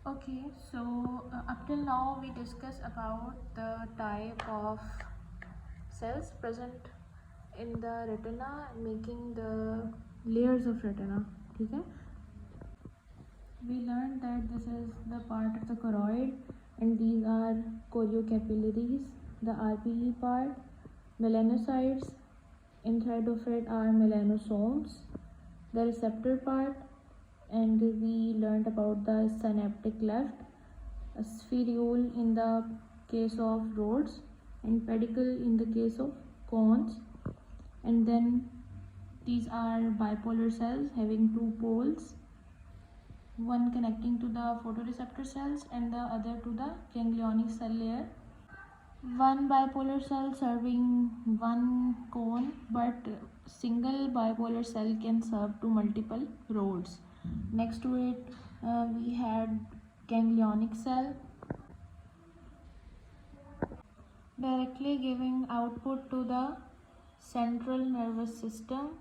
Okay, so up till now we discussed about the type of cells present in the retina, making the layers of retina. Okay, we learned that this is the part of the choroid, and these are choriocapillaries, the RPE part, melanocytes. Inside of it are melanosomes, the receptor part, and we learned about the synaptic cleft, a spherule in the case of rods, and pedicle in the case of cones. And then these are bipolar cells having two poles, one connecting to the photoreceptor cells and the other to the ganglionic cell layer. One bipolar cell serving one cone, but single bipolar cell can serve to multiple rods. Next to it, we had ganglionic cell directly giving output to the central nervous system.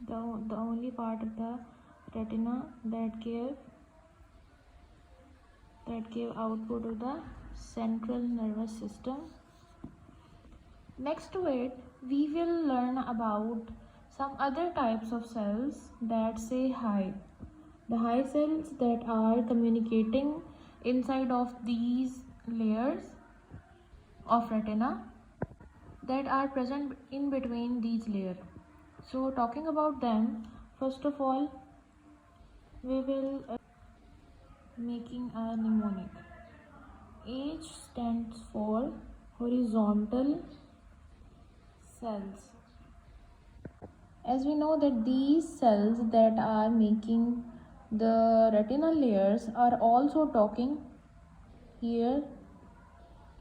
The only part of the retina that gave output to the central nervous system. Next to it, we will learn about some other types of cells that say hi. The hi cells that are communicating inside of these layers of retina that are present in between these layers. So talking about them, first of all, we will making a mnemonic. H stands for horizontal cells. As we know that these cells that are making the retinal layers are also talking here.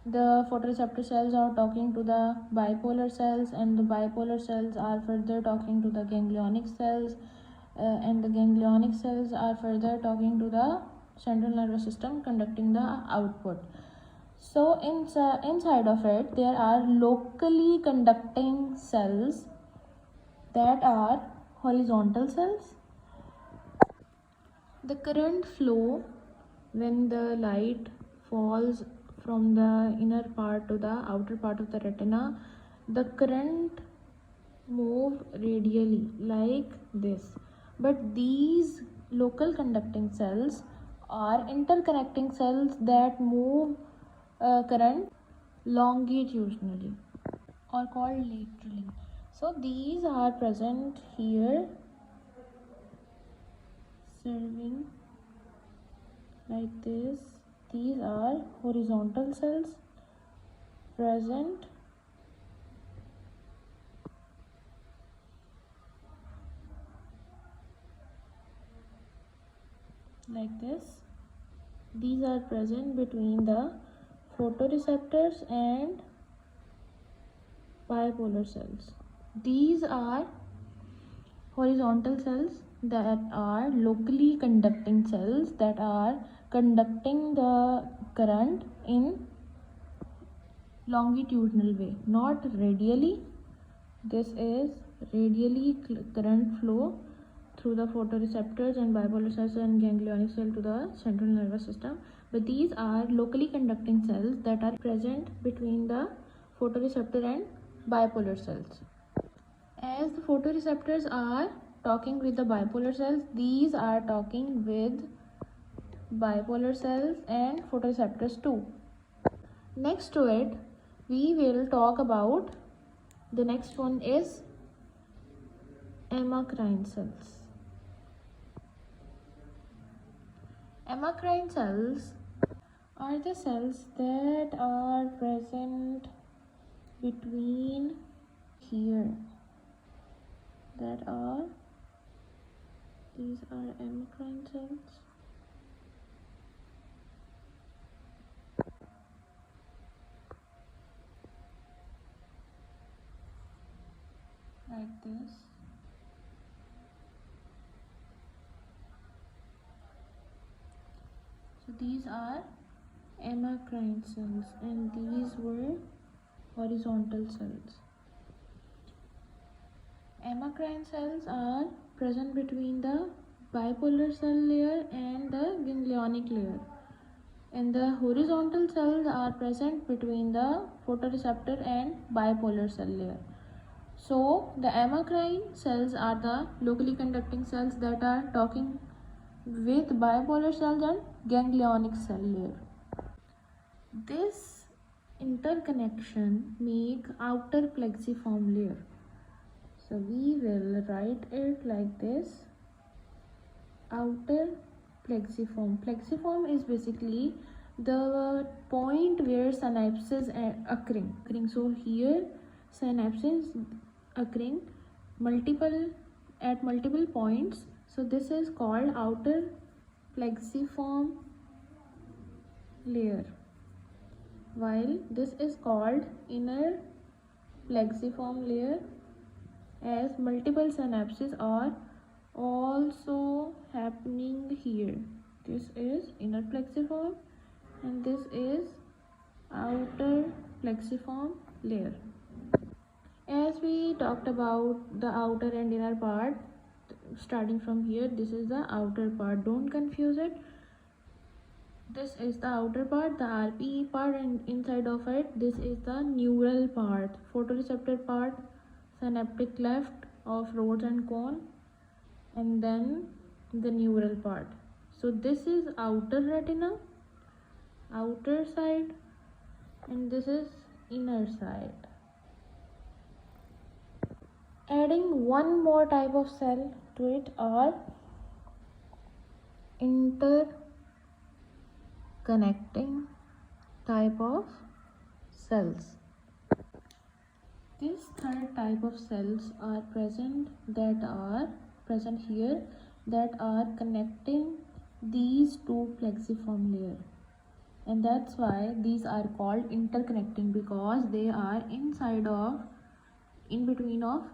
The photoreceptor cells are talking to the bipolar cells, and the bipolar cells are further talking to the ganglionic cells, and the ganglionic cells are further talking to the central nervous system, conducting the output. So inside of it there are locally conducting cells that are horizontal cells. The current flow when the light falls from the inner part to the outer part of the retina, the current move radially like this. But these local conducting cells are interconnecting cells that move current longitudinally or called laterally. So these are present here, serving like this. These are horizontal cells present like this. These are present between the photoreceptors and bipolar cells. These are horizontal cells that are locally conducting cells that are conducting the current in longitudinal way, not radially. This is radially current flow through the photoreceptors and bipolar cells and ganglionic cell to the central nervous system. But these are locally conducting cells that are present between the photoreceptor and bipolar cells. As the photoreceptors are talking with the bipolar cells, these are talking with bipolar cells and photoreceptors too. Next to it, we will talk about the next one is amacrine cells. Amacrine cells are the cells that are present between here. These are amacrine cells. Like this. So these are amacrine cells, and these were horizontal cells. Amacrine cells are present between the bipolar cell layer and the ganglionic layer, and the horizontal cells are present between the photoreceptor and bipolar cell layer. So the amacrine cells are the locally conducting cells that are talking with bipolar cells and ganglionic cell layer. This interconnection make outer plexiform layer. So we will write it like this: outer plexiform. Plexiform is basically the point where synapses are occurring. So here synapses occurring at multiple points. So this is called outer plexiform layer, while this is called inner plexiform layer, as multiple synapses are also happening here. This is inner plexiform and this is outer plexiform layer. As we talked about the outer and inner part, starting from here, this is the outer part, don't confuse it. This is the outer part, the RPE part, and inside of it, this is the neural part, photoreceptor part, synaptic cleft of rods and cone, and then the neural part. So this is outer retina, outer side, and this is inner side. Adding one more type of cell to it are interconnecting type of cells. This third type of cells are present here, that are connecting these two plexiform layer, and that's why these are called interconnecting, because they are in between of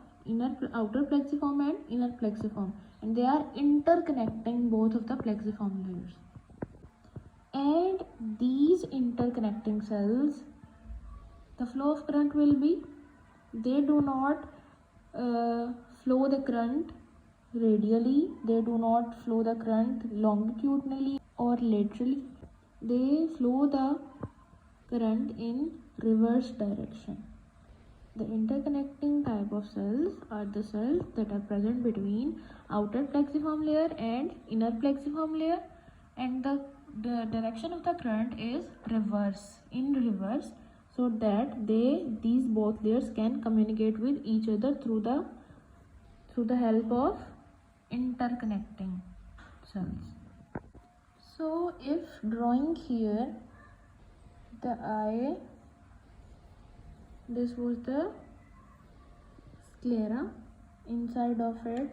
outer plexiform and inner plexiform, and they are interconnecting both of the plexiform layers. And these interconnecting cells, the flow of current will be, they do not flow the current radially, they do not flow the current longitudinally or laterally, they flow the current in reverse direction. The interconnecting type of cells are the cells that are present between outer plexiform layer and inner plexiform layer, and the direction of the current is in reverse, so that these both layers can communicate with each other through the help of interconnecting cells. So if drawing here the eye, this was the sclera, inside of it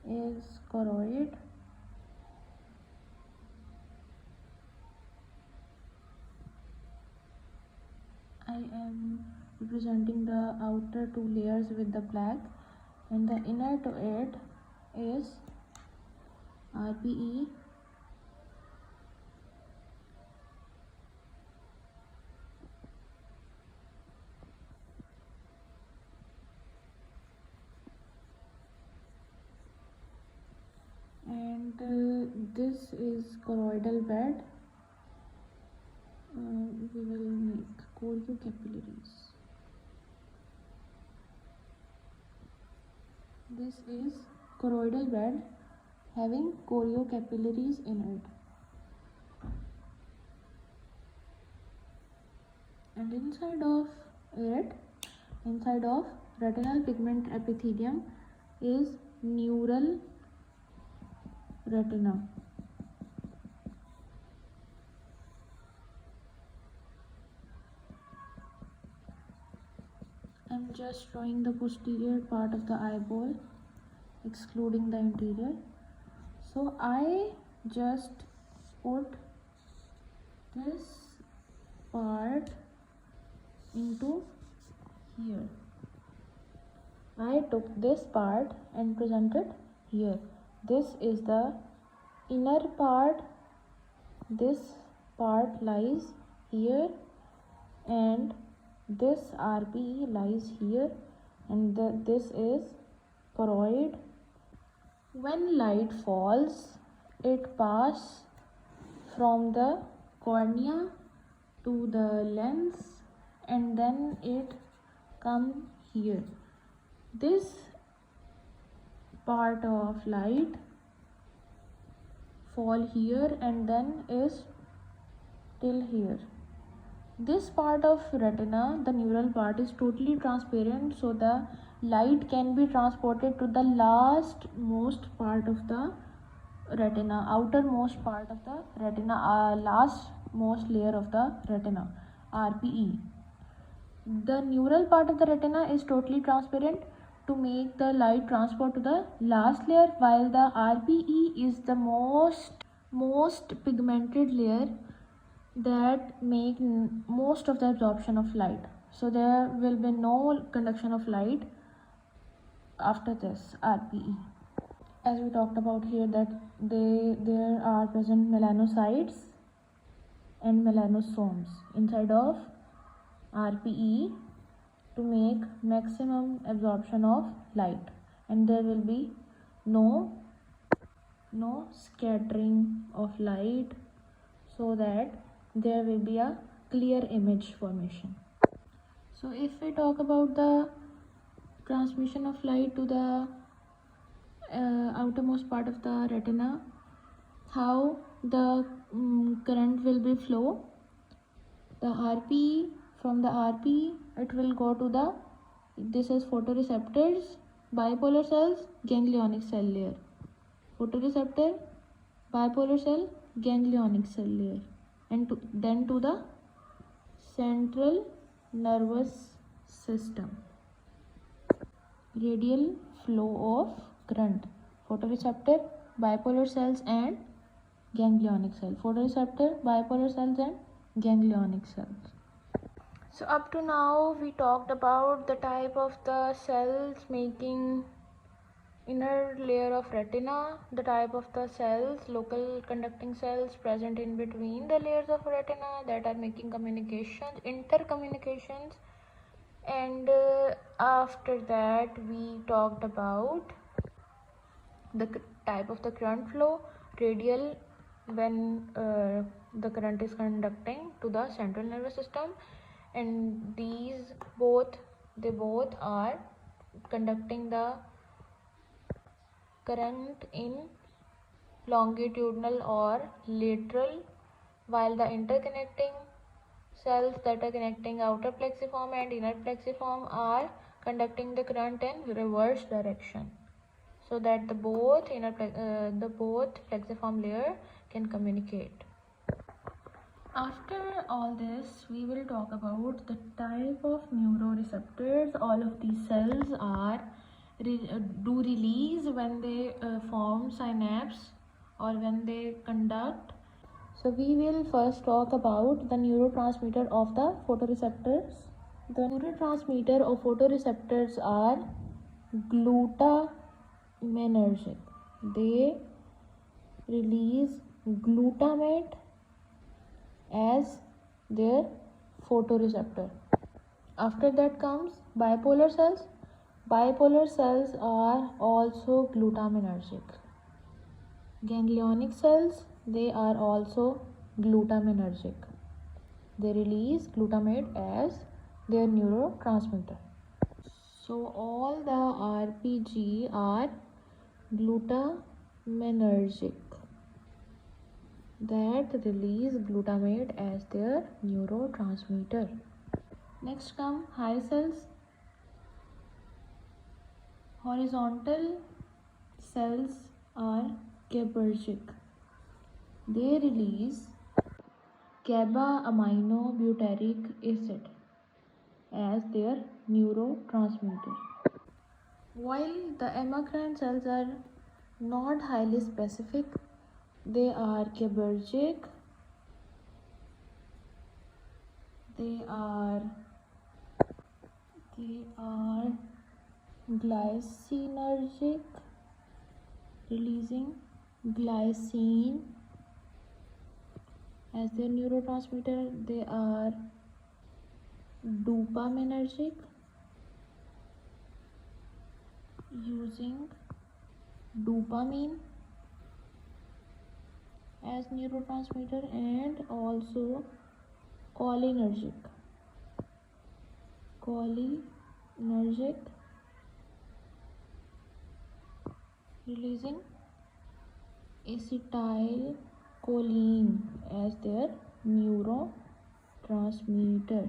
is choroid, I am representing the outer two layers with the black, and the inner to it is RPE, and this is choroidal bed. We will make choriocapillaries. This is choroidal bed having choriocapillaries in it, and inside of retinal pigment epithelium is neural retina. I'm just drawing the posterior part of the eyeball, excluding the interior. So I just put this part into here. I took this part and presented here. This is the inner part, this part lies here, and this RPE lies here, and this is choroid. When light falls, it passes from the cornea to the lens and then it come here. This part of light fall here and then is till here. This part of retina, the neural part, is totally transparent, so the light can be transported to the last most part of the retina, outermost part of the retina, last most layer of the retina, RPE. The neural part of the retina is totally transparent to make the light transport to the last layer, while the RPE is the most pigmented layer that make most of the absorption of light. So there will be no conduction of light after this RPE. As we talked about here, that there are present melanocytes and melanosomes inside of RPE to make maximum absorption of light, and there will be no scattering of light, so that there will be a clear image formation. So if we talk about the transmission of light to the outermost part of the retina, how the current will be flow. The RPE, from the RPE it will go to the, this is photoreceptors, bipolar cells, ganglionic cell layer. Photoreceptor, bipolar cell, ganglionic cell layer, and then to the central nervous system. Radial flow of current, photoreceptor, bipolar cells and ganglionic cell. Photoreceptor, bipolar cells and ganglionic cells. So up to now we talked about the type of the cells making inner layer of retina, the type of the cells, local conducting cells present in between the layers of retina that are making communications, intercommunications, and after that we talked about the type of the current flow, radial when the current is conducting to the central nervous system, and these both are conducting the current in longitudinal or lateral, while the interconnecting cells that are connecting outer plexiform and inner plexiform are conducting the current in reverse direction, so that the both plexiform layer can communicate. After all this, we will talk about the type of neuroreceptors. All of these cells are do release when they form synapse or when they conduct. So we will first talk about the neurotransmitter of the photoreceptors. The neurotransmitter of photoreceptors are glutaminergic. They release glutamate as their photoreceptor. After that comes bipolar cells. Bipolar cells are also glutaminergic. Ganglionic cells, they are also glutaminergic. They release glutamate as their neurotransmitter. So all the RPG are glutaminergic, that release glutamate as their neurotransmitter. Next come high cells. Horizontal cells are GABAergic. They release GABA aminobutyric acid as their neurotransmitter. While the amacrine cells are not highly specific, they are GABAergic, they are glycinergic, releasing glycine as their neurotransmitter. They are dopaminergic, using dopamine as neurotransmitter and also cholinergic releasing acetylcholine as their neurotransmitter.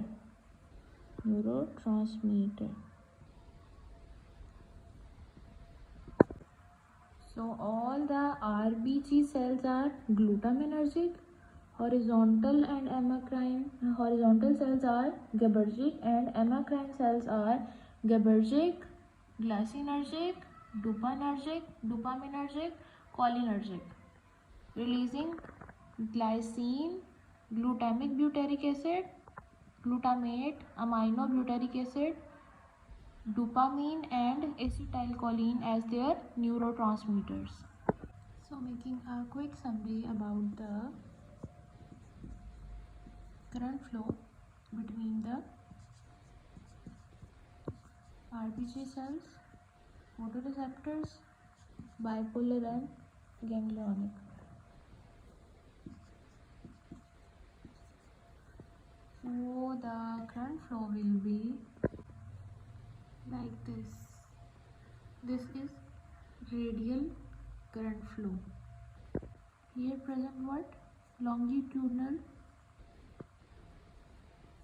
So all the RBG cells are glutaminergic. Horizontal cells are GABAergic and amacrine cells are GABAergic, glycinergic, dopaminergic, cholinergic, releasing glycine, glutamic butyric acid, glutamate, aminobutyric acid, dopamine and acetylcholine as their neurotransmitters. So making a quick summary about the current flow between the RBG cells, photoreceptors, bipolar and ganglionic. So the current flow will be like this. This is radial current flow. Here present what? Longitudinal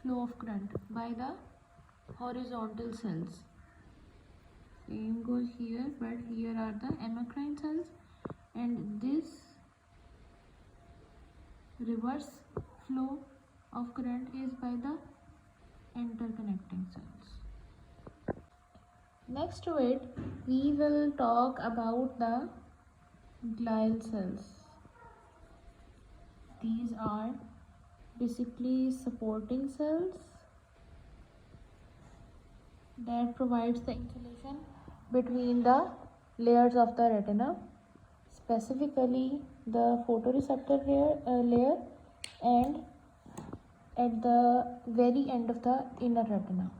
flow of current by the horizontal cells. Same goes here, but here are the amacrine cells, and this reverse flow of current is by the interconnecting cells. Next to it, we will talk about the glial cells. These are basically supporting cells that provides the insulation between the layers of the retina, specifically the photoreceptor layer and at the very end of the inner retina.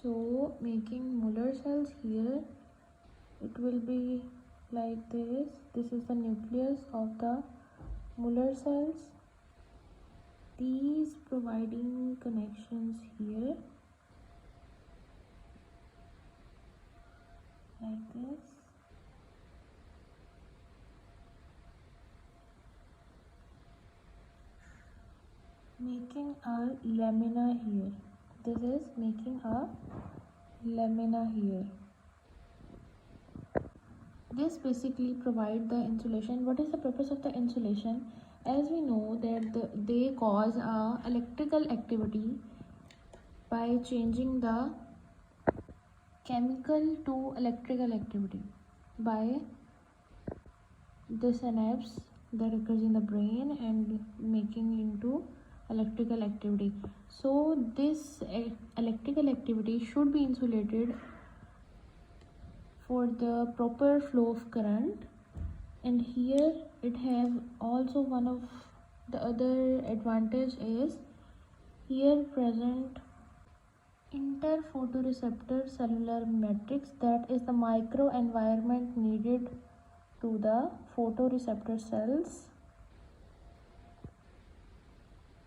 So making Muller cells here, it will be like this. This is the nucleus of the Muller cells. These providing connections here like this. Making a lamina here. This is making a lamina here. This basically provide the insulation. What is the purpose of the insulation? As we know that they cause electrical activity by changing the chemical to electrical activity by the synapse that occurs in the brain and making into electrical activity. So this electrical activity should be insulated for the proper flow of current, and here it have also one of the other advantage is here present interphotoreceptor cellular matrix, that is the microenvironment needed to the photoreceptor cells,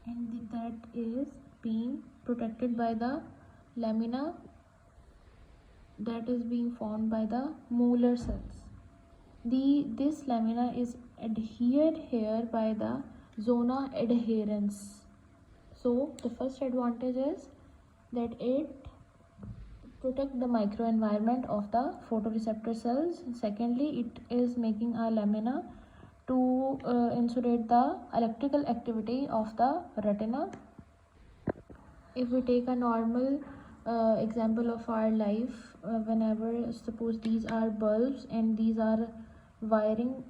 and that is being protected by the lamina that is being formed by the Muller cells. This lamina is adhered here by the zona adherens. So the first advantage is that it protect the microenvironment of the photoreceptor cells. Secondly, it is making a lamina to insulate the electrical activity of the retina. If we take a normal example of our life, whenever suppose these are bulbs and these are wiring,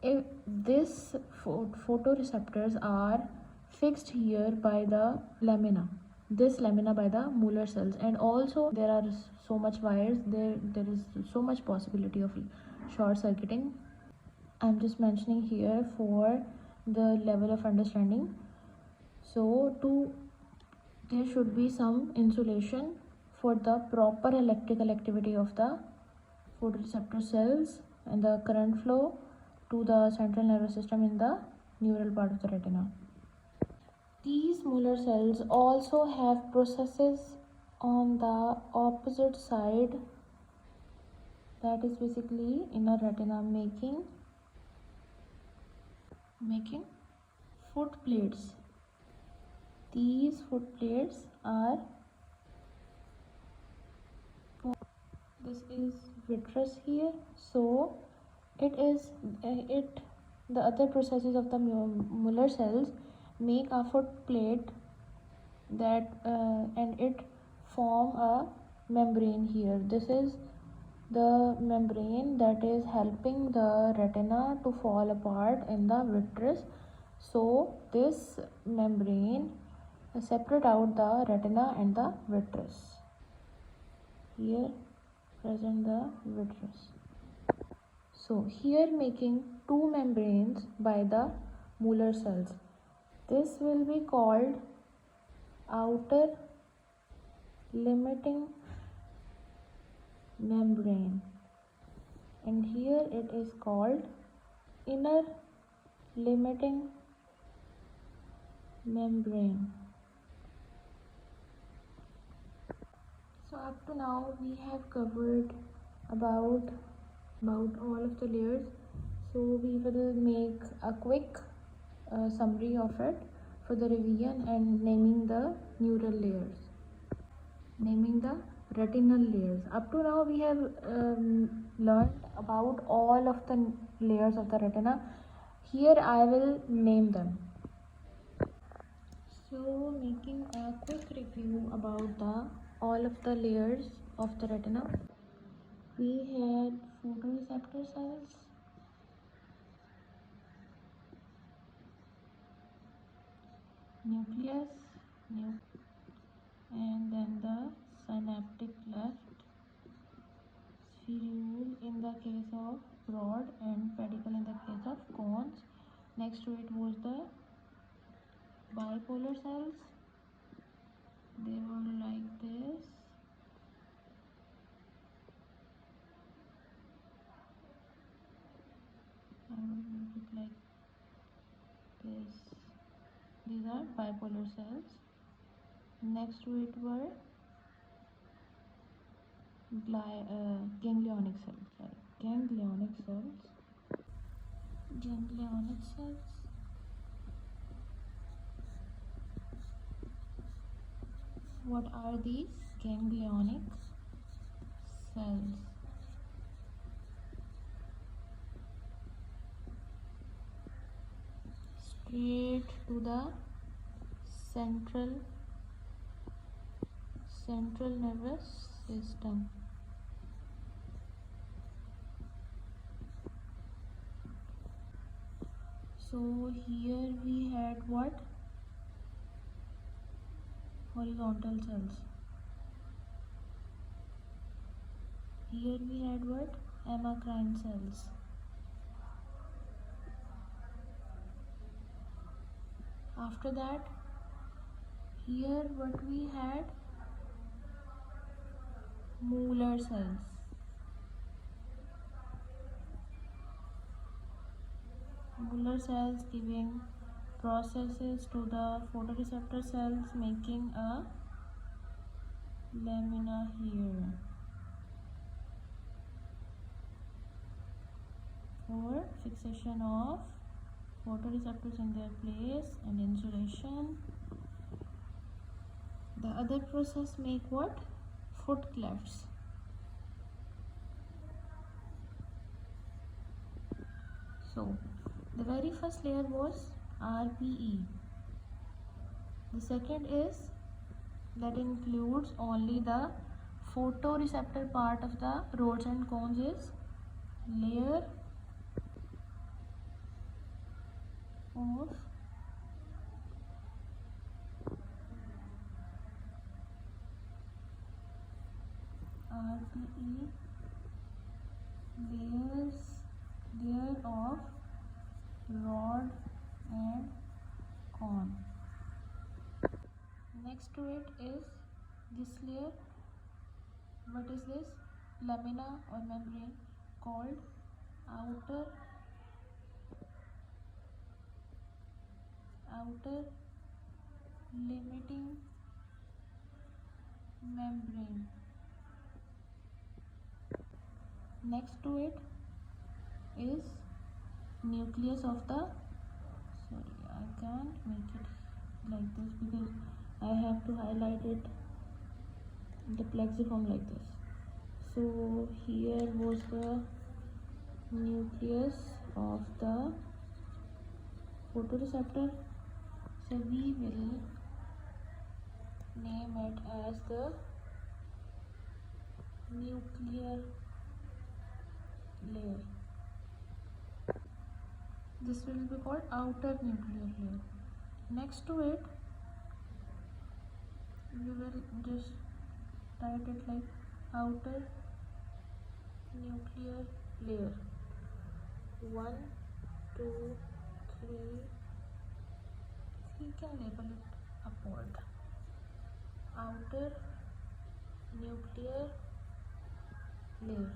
if this photoreceptors are fixed here by the lamina, this lamina by the Muller cells, and also there are so much wires, there is so much possibility of short circuiting. I'm just mentioning here for the level of understanding. So there should be some insulation for the proper electrical activity of the photoreceptor cells and the current flow to the central nervous system in the neural part of the retina. These molar cells also have processes on the opposite side, that is basically inner retina, making foot plates. These foot plates are, this is vitreous here, so the other processes of the molar cells make a foot plate that and it form a membrane here. This is the membrane that is helping the retina to fall apart in the vitreous. So this membrane separate out the retina and the vitreous. Here present the vitreous. So here making two membranes by the molar cells. This will be called outer limiting membrane, and here it is called inner limiting membrane. So up to now we have covered about all of the layers, so we will make a quick summary of it for the revision and naming the neural layers, naming the retinal layers. Up to now we have learned about all of the layers of the retina. Here I will name them. So making a quick review about all of the layers of the retina. We had photoreceptor cells, nucleus, and then the synaptic cleft, spherule in the case of rod, and pedicle in the case of cones. Next to it was the bipolar cells. They were like this. I will make it like this. These are bipolar cells. Next to it were ganglionic cells. Ganglionic cells. What are these ganglionic cells? Straight to the central nervous system. So here we had what? Horizontal cells. Here we had what? Amacrine cells. After that, here what we had? Molar cells. Molar cells giving processes to the photoreceptor cells, making a lamina here for fixation of photoreceptors in their place and insulation. The other process make what? Foot clefts. So the very first layer was RPE. The second is, that includes only the photoreceptor part of the rods and cones, is layer of RPE, layer of rod and cone. Next to it is this layer, What is this? Lamina or membrane called outer limiting membrane. Next to it is nucleus of the, sorry, I can't make it like this because I have to highlight it, the plexiform, like this. So here was the nucleus of the photoreceptor, so we will name it as the nuclear layer. This will be called outer nuclear layer. Next to it, we will just write it like outer nuclear layer. 1, 2, 3. We can label it upward. Outer nuclear layer.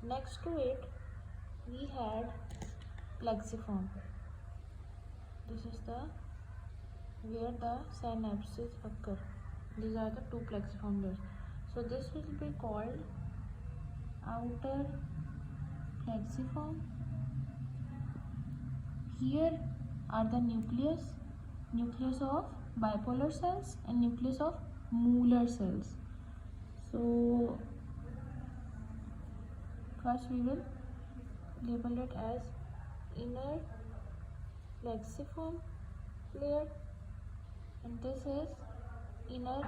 Next to it, we had plexiform. This is the where the synapses occur. These are the two plexiform layers. So this will be called outer plexiform. Here are the nucleus of bipolar cells and nucleus of Muller cells. So first we will label it as inner plexiform layer, and this is inner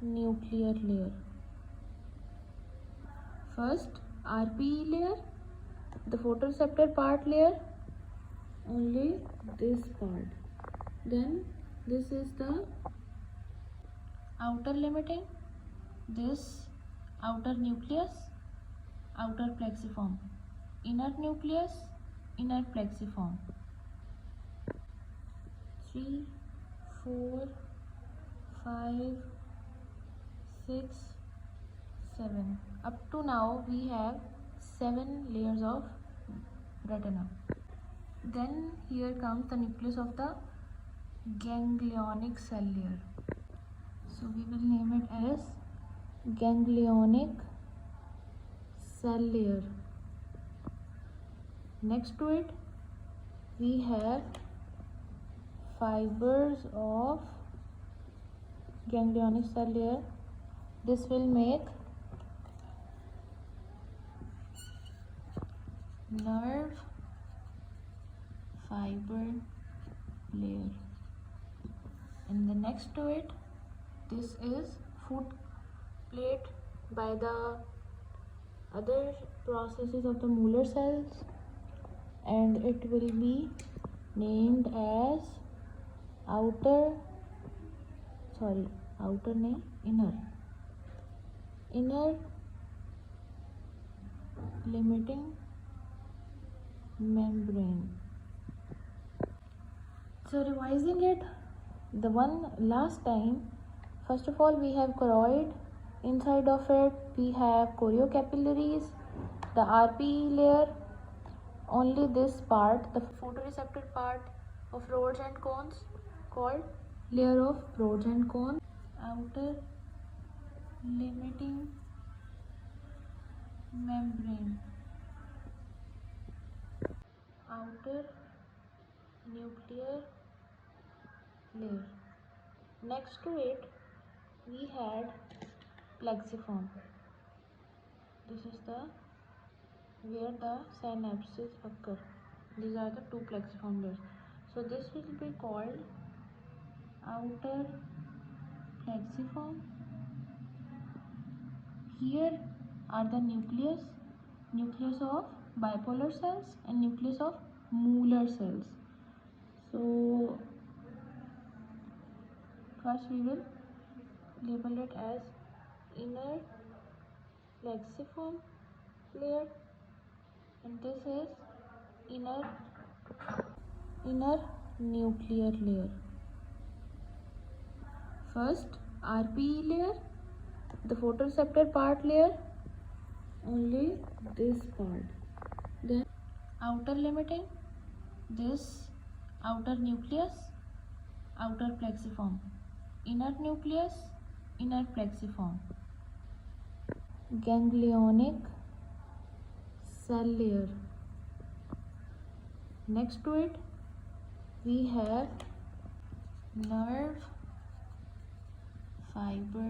nuclear layer. First RPE layer, the photoreceptor part layer, only this part. Then this is the outer limiting, this outer nucleus, outer plexiform, inner nucleus, inner plexiform. 3, 4, 5, 6, 7. Up to now we have 7 layers of retina. Then here comes the nucleus of the ganglionic cell layer. So we will name it as ganglionic cell layer. Next to it, we have fibers of ganglionic cell layer. This will make nerve fiber layer. And the next to it, this is foot plate by the other processes of the Muller cells, and it will be named as inner limiting membrane. So revising it the one last time, first of all we have choroid, inside of it we have choriocapillaries, the RPE layer, only this part, the photoreceptor part of rods and cones, called layer of rods and cones, outer limiting membrane, outer nuclear layer. Next to it we had plexiform. This is the where the synapses occur. These are the two plexiform layers. So this will be called outer plexiform. Here are the nucleus of bipolar cells and nucleus of Muller cells. So first we will label it as inner plexiform layer, and this is inner nuclear layer. First RPE layer, The photoreceptor part layer, only this part. Then outer limiting, this outer nucleus, outer plexiform, inner nucleus, inner plexiform. Ganglionic cell layer. Next to it we have nerve fiber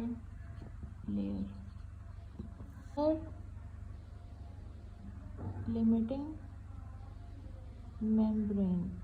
layer. Nerve limiting membrane.